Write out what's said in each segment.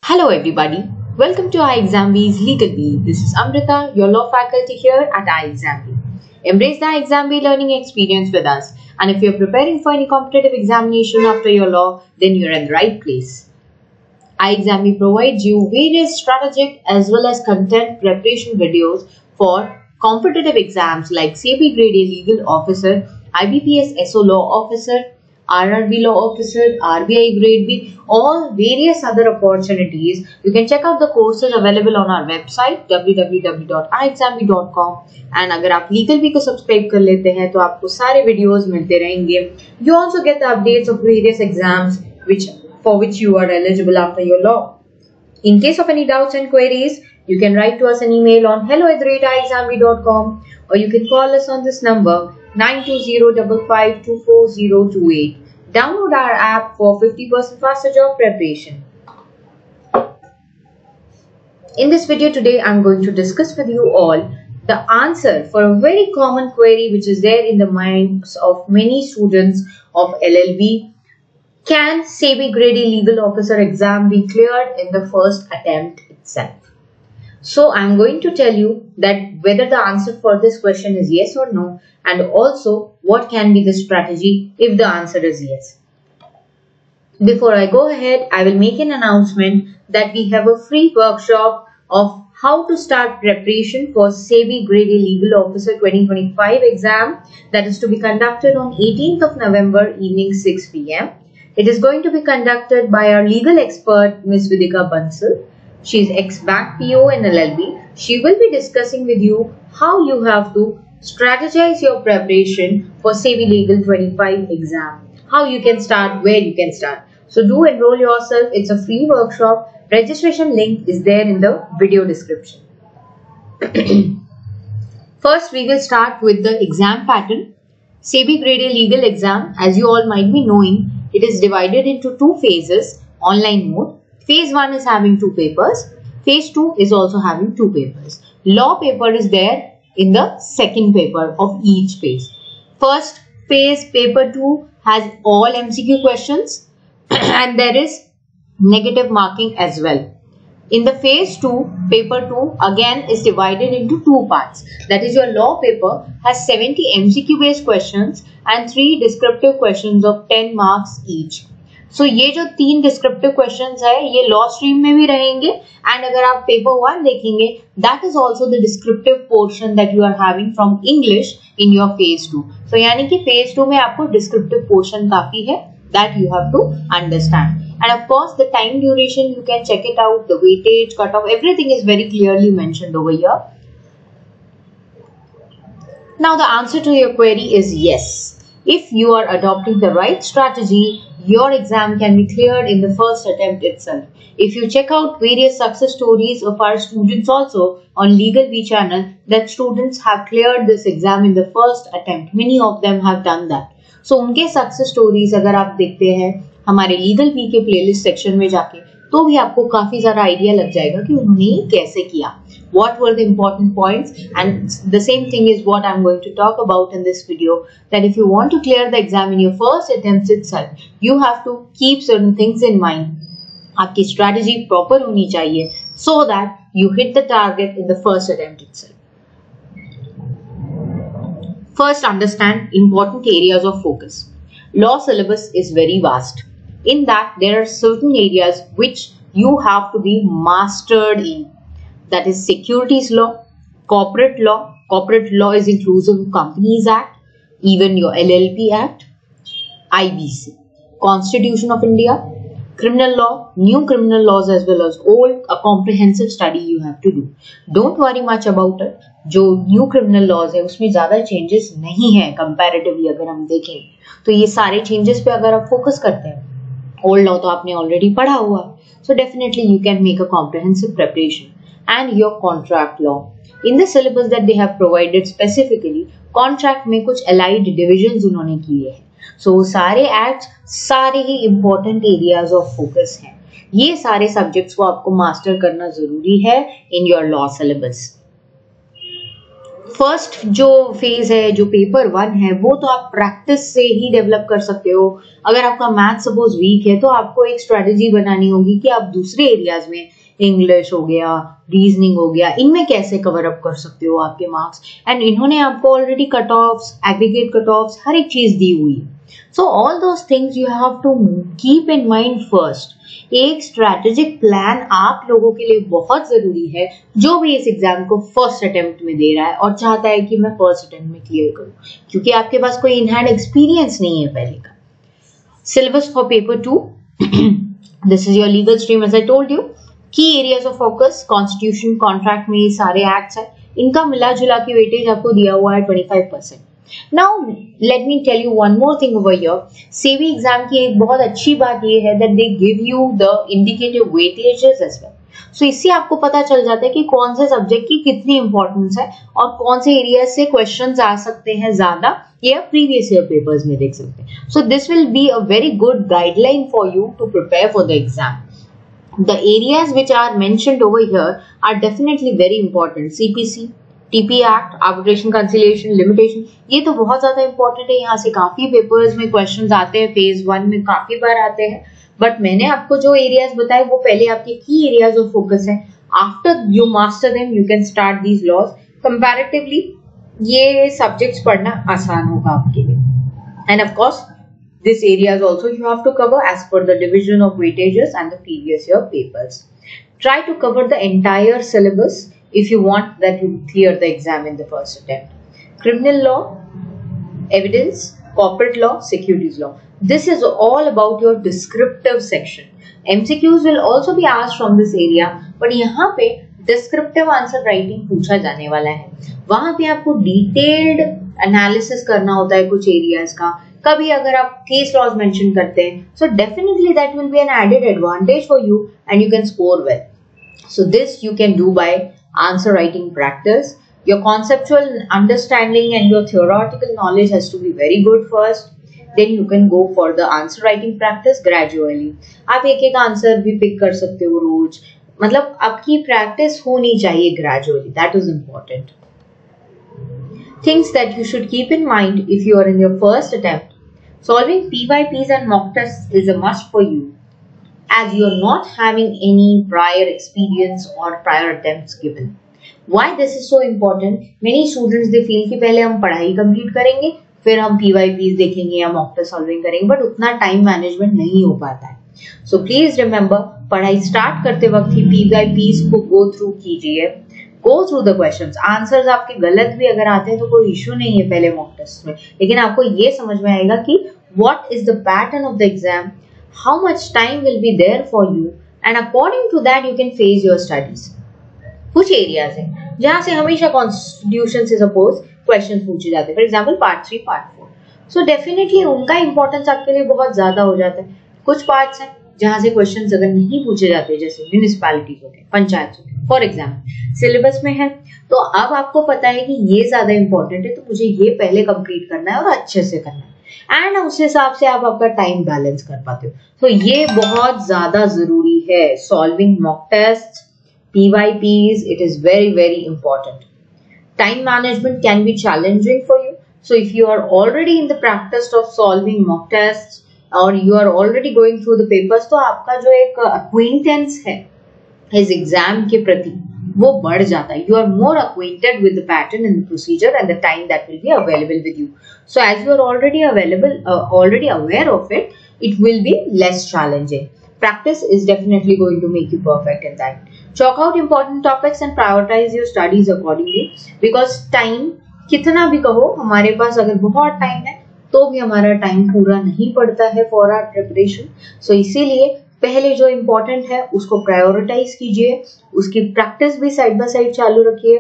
Hello everybody, welcome to iExamBee's Legal Bee. This is Amrita, your law faculty here at iExamBee. Embrace the iExamBee learning experience with us, and if you're preparing for any competitive examination after your law, then you're in the right place. iExamBee provides you various strategic as well as content preparation videos for competitive exams like SEBI Grade A Legal Officer, IBPS SO Law Officer, RRB Law Officer, RBI Grade B, all various other opportunities. You can check out the courses available on our website www.iexambee.com. and अगर आप Legal Bee को subscribe कर लेते हैं तो आपको सारे videos मिलते रहेंगे. You also get the updates of various exams for which you are eligible after your law. In case of any doubts and queries, you can write to us an email on hello@iexambee.com or you can call us on this number 92055240028. Download our app for 50% faster job preparation. In this video today, I'm going to discuss with you all the answer for a very common query which is there in the minds of many students of LLB. Can SEBI Grade A Legal Officer exam be cleared in the first attempt itself? So I'm going to tell you that whether the answer for this question is yes or no, and also what can be the strategy if the answer is yes. Before I go ahead, I will make an announcement that we have a free workshop of how to start preparation for SEBI Grade A Legal Officer 2025 exam that is to be conducted on 18th of November evening 6 p.m. It is going to be conducted by our legal expert Ms. Vidika Bansal. She is ex-bank PO in LLB. She will be discussing with you how you have to strategize your preparation for SEBI Legal 25 exam. How you can start, where you can start. So do enroll yourself. It's a free workshop. Registration link is there in the video description. First, we will start with the exam pattern. SEBI Grade A Legal exam, as you all might be knowing, it is divided into two phases, online mode. Phase 1 is having 2 papers. Phase 2 is also having 2 papers. Law paper is there in the second paper of each phase. First phase, paper 2, has all MCQ questions and there is negative marking as well. In the phase 2, paper 2 again is divided into 2 parts. That is, your law paper has 70 MCQ based questions and 3 descriptive questions of 10 marks each. So ये जो 3 descriptive questions है ये law stream में भी रहेंगे and अगर आप paper 1 देखेंगे that is also the descriptive portion that you are having from English in your phase 2. So यानी कि फेज 2 में आपको डिस्क्रिप्टिव पोर्शन काफी है that you have to understand. And of course the time duration you can check it out, the weightage, cut off, everything is very clearly mentioned over here. Now the answer to your query is yes. If you are adopting the right strategy, your exam can be cleared in the first attempt itself. If you check out various success stories of our students also on Legal Bee channel, that students have cleared this exam in the first attempt. Many of them have done that. So उनके success stories अगर आप देखते हैं हमारे Legal Bee के playlist section में जाके तो भी आपको काफी सारा आइडिया लग जाएगा कि उन्होंने कैसे किया. What were the important points? And the same thing is what I'm going to talk about in this video, that if you want to clear the exam in your first attempt itself, you have to keep certain things in mind. आपकी strategy proper होनी चाहिए so that you hit the target in the first attempt itself. First, understand important areas of focus. Law syllabus is very vast. In that, there are certain areas which you have to be mastered in. That is securities law, corporate law. Corporate law is inclusive of Companies Act, even your LLP Act, IBC, Constitution of India, criminal law, new criminal laws as well as old, a comprehensive study you have to do. Don't worry much about it. जो new criminal laws है उसमें ज़्यादा changes नहीं है comparatively. अगर हम देखें तो ये सारे changes पे अगर आप focus करते हैं, old law तो आपने already पढ़ा हुआ है, so definitely you can make a comprehensive preparation. And your contract law. In the syllabus that they have provided specifically, contract में कुछ allied divisions उन्होंने किए हैं. So सारे acts सारे ही important areas of focus हैं. ये सारे subjects को आपको master करना जरूरी है in your law syllabus. First जो फेज है, जो पेपर 1 है, वो तो आप प्रैक्टिस से ही डेवलप कर सकते हो। अगर आपका मैथ सपोज वीक है तो आपको एक स्ट्रेटेजी बनानी होगी कि आप दूसरे एरियाज में, इंग्लिश हो गया, रीजनिंग हो गया, इनमें कैसे कवर अप कर सकते हो आपके मार्क्स। एंड इन्होंने आपको already cutoffs, aggregate cutoffs, हर एक चीज दी हुई है। So all those things you have to keep in mind first. एक स्ट्रैटेजिक प्लान आप लोगों के लिए बहुत जरूरी है, जो भी इस एग्जाम को फर्स्ट अटेम्प्ट में दे रहा है और चाहता है कि मैं फर्स्ट अटेम्प्ट में क्लियर करूं, क्योंकि आपके पास कोई इन हैंड एक्सपीरियंस नहीं है पहले का। Syllabus for paper 2. This is your legal stream as I told you. Key areas of focus, constitution, contract में सारे acts है, इनका मिला जुला के वेटेज आपको दिया हुआ है 25%. Now let me tell you one more thing over here. CV exam की एक बहुत अच्छी बात ये है that they give you the indicative weightages as well. So इससे आपको पता चल जाता है कि कौन से सब्जेक्ट की कितनी इंपॉर्टेंस है और कौन से एरिया से क्वेश्चंस आ सकते हैं ज्यादा, ये आप प्रीवियस ईयर पेपर्स में देख सकते हैं. So this will be a very good guideline for you to prepare for the exam. The areas which are mentioned over here are definitely very important. CPC, TP Act, Arbitration, Conciliation, Limitation, ये तो बहुत ज्यादा important है. यहाँ से काफी papers में questions आते हैं, फेज 1 में काफी बार आते हैं. बट मैंने आपको जो एरियाज बताए वो पहले आपके की एरियाज ऑफ फोकस है. After you master them you can start these laws. Comparatively ये सब्जेक्ट्स पढ़ना आसान होगा आपके लिए. And of course this areas also you have to cover as per the division of weightages and the previous year papers. Try to cover the entire syllabus if you want that you clear the exam in the first attempt. Criminal law, evidence, corporate law, securities law. This is all about your descriptive section. MCQs will also be asked from this area, but यहाँ पे descriptive answer writing पूछा जाने वाला है. वहाँ पे आपको detailed analysis करना होता है कुछ areas का. कभी अगर आप केस लॉज मेंशन करते हैं, so definitely that will be an added advantage for you and you can score well. So this you can do by answer writing practice. Your conceptual understanding and your theoretical knowledge has to be very good first. Then you can go for the answer writing practice gradually. आप एक एक answer भी pick कर सकते हो रोज. मतलब आपकी practice होनी चाहिए gradually. That is important. Things that you should keep in mind if you are in your first attempt. Solving PYPs and mock tests is a must for you, as you are not having any prior experience or prior attempts given. Why this is so important? Many students they feel कि पहले हम पढ़ाई complete करेंगे, फिर हम PYPs देखेंगे या mock test solving करेंगे, but उतना time management नहीं हो पाता है. So please remember, पढ़ाई start करते वक्त ही PYPs को go through कीजिए. Go through the questions. Answers आपके गलत भी अगर आते हैं तो कोई इशू नहीं है पहले मॉक टेस्ट में, लेकिन आपको ये समझ में आएगा कि what is the pattern of the exam, how much time will be there for you, and according to that you can phase your studies. कुछ एरियाज हैं जहां से हमेशा कॉन्स्टिट्यूशन से सपोज क्वेश्चन पूछे जाते हैं, for example part 3, part 4. So definitely उनका इंपॉर्टेंस आपके लिए बहुत ज्यादा हो जाता है. कुछ पार्ट्स हैं जहां से क्वेश्चंस अगर नहीं पूछे जाते, जैसे म्यूनिसिपैलिटीज हो गए, पंचायत हो गए, फॉर एग्जाम्पल सिलेबस में है, तो अब आपको पता है कि ये ज्यादा इंपॉर्टेंट है, तो मुझे ये पहले कंप्लीट करना है और अच्छे से करना है. एंड उस हिसाब से आप आपका टाइम बैलेंस कर पाते हो. तो ये बहुत ज्यादा जरूरी है. Solving mock test, PYPs, it is very very important. Time management can be challenging for you. So if you are already in the practice of solving mock tests or you are already going through the papers, तो आपका जो एक acquaintance है इस exam के प्रति वो बढ़ जाता है. You are more acquainted with the pattern and the procedure and the time that will be available with you. So as you are already aware of it, it will be less challenging. Practice is definitely going to make you perfect in that. Chalk out important topics and prioritize your studies accordingly. Because time, कितना भी कहो, हमारे पास अगर बहुत time है तो भी हमारा टाइम पूरा नहीं पड़ता है for our preparation. So इसीलिए पहले जो इम्पोर्टेंट है उसको प्रायोरिटाइज कीजिए, उसकी प्रैक्टिस भी साइड बाय साइड चालू रखिए.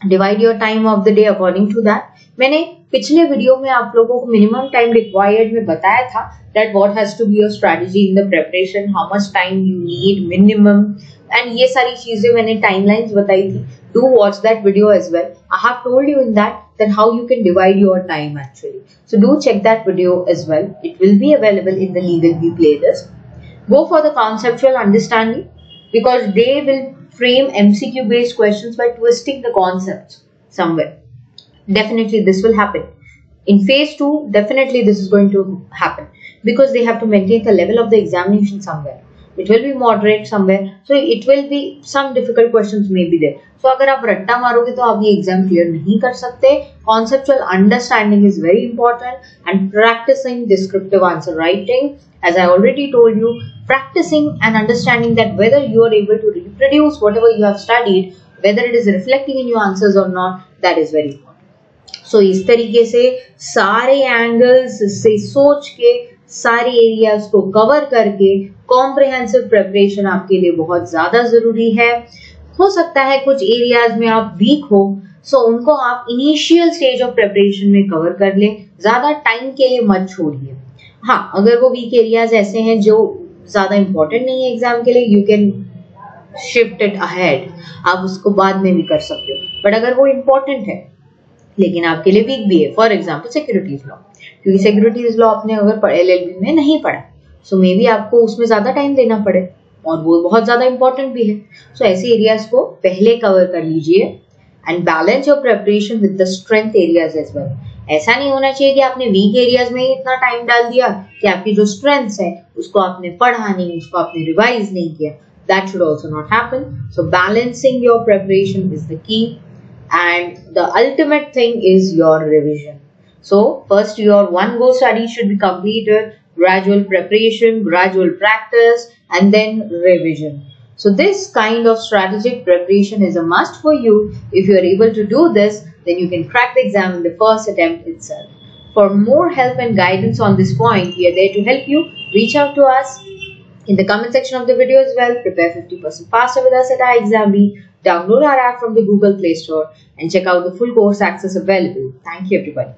Divide your time of the day according to that. मैंने पिछले वीडियो में आप लोगों को मिनिमम टाइम रिक्वायर्ड में बताया था that what has to be your strategy in the preparation, how much time you need minimum, and ये सारी चीजें मैंने टाइमलाइंस बताई थी. Do watch that video as well. I have told you in that how you can divide your time actually. So do check that video as well. It will be available in the Legal V playlist. Go for the conceptual understanding because they will frame MCQ based questions by twisting the concepts somewhere. definitely this will happen. In phase 2, definitely this is going to happen because they have to maintain the level of the examination somewhere. It will be moderate somewhere, so it will be some difficult questions may be there. So अगर आप रट्टा मारोगे तो आप ये exam clear नहीं कर सकते. Conceptual understanding is very important and practicing descriptive answer writing, as I already told you, practicing and understanding that whether you are able to reproduce whatever you have studied, whether it is reflecting in your answers or not, that is very important. So इस तरीके से सारे angles से सोच के सारे areas को cover करके कॉम्प्रिहेंसिव प्रिपरेशन आपके लिए बहुत ज्यादा जरूरी है. हो सकता है कुछ एरियाज में आप वीक हो, सो उनको आप इनिशियल स्टेज ऑफ प्रिपरेशन में कवर कर लें, ज्यादा टाइम के लिए मत छोड़िए. हाँ, अगर वो वीक एरियाज ऐसे हैं जो ज्यादा इंपॉर्टेंट नहीं है एग्जाम के लिए, you can shift it ahead, आप उसको बाद में भी कर सकते हो. बट अगर वो इंपॉर्टेंट है लेकिन आपके लिए वीक भी है, फॉर एग्जाम्पल सिक्योरिटीज लॉ, क्योंकि सिक्योरिटीज लॉ आपने अगर एलएलबी में नहीं पढ़ा, सो मे बी आपको उसमें ज्यादा टाइम देना पड़े और वो बहुत ज्यादा इंपॉर्टेंट भी है. सो ऐसे एरियाज को पहले कवर कर लीजिए and balance your preparation with the strength areas as well. ऐसा नहीं होना चाहिए कि आपने वीक एरियाज में ही इतना टाइम डाल दिया कि आपकी जो स्ट्रेंथ्स है उसको आपने पढ़ा नहीं, उसको आपने रिवाइज नहीं किया. That should also not happen. So balancing your preparation is the key, and the ultimate thing is your revision. So first your one go study should be completed, gradual preparation, gradual practice, and then revision. So this kind of strategic preparation is a must for you. If you are able to do this, then you can crack the exam in the first attempt itself. For more help and guidance on this point, we are there to help you. Reach out to us in the comment section of the video as well. Prepare 50% faster with us at iExamBee. Download our app from the Google Play Store and check out the full course access available. Thank you everybody.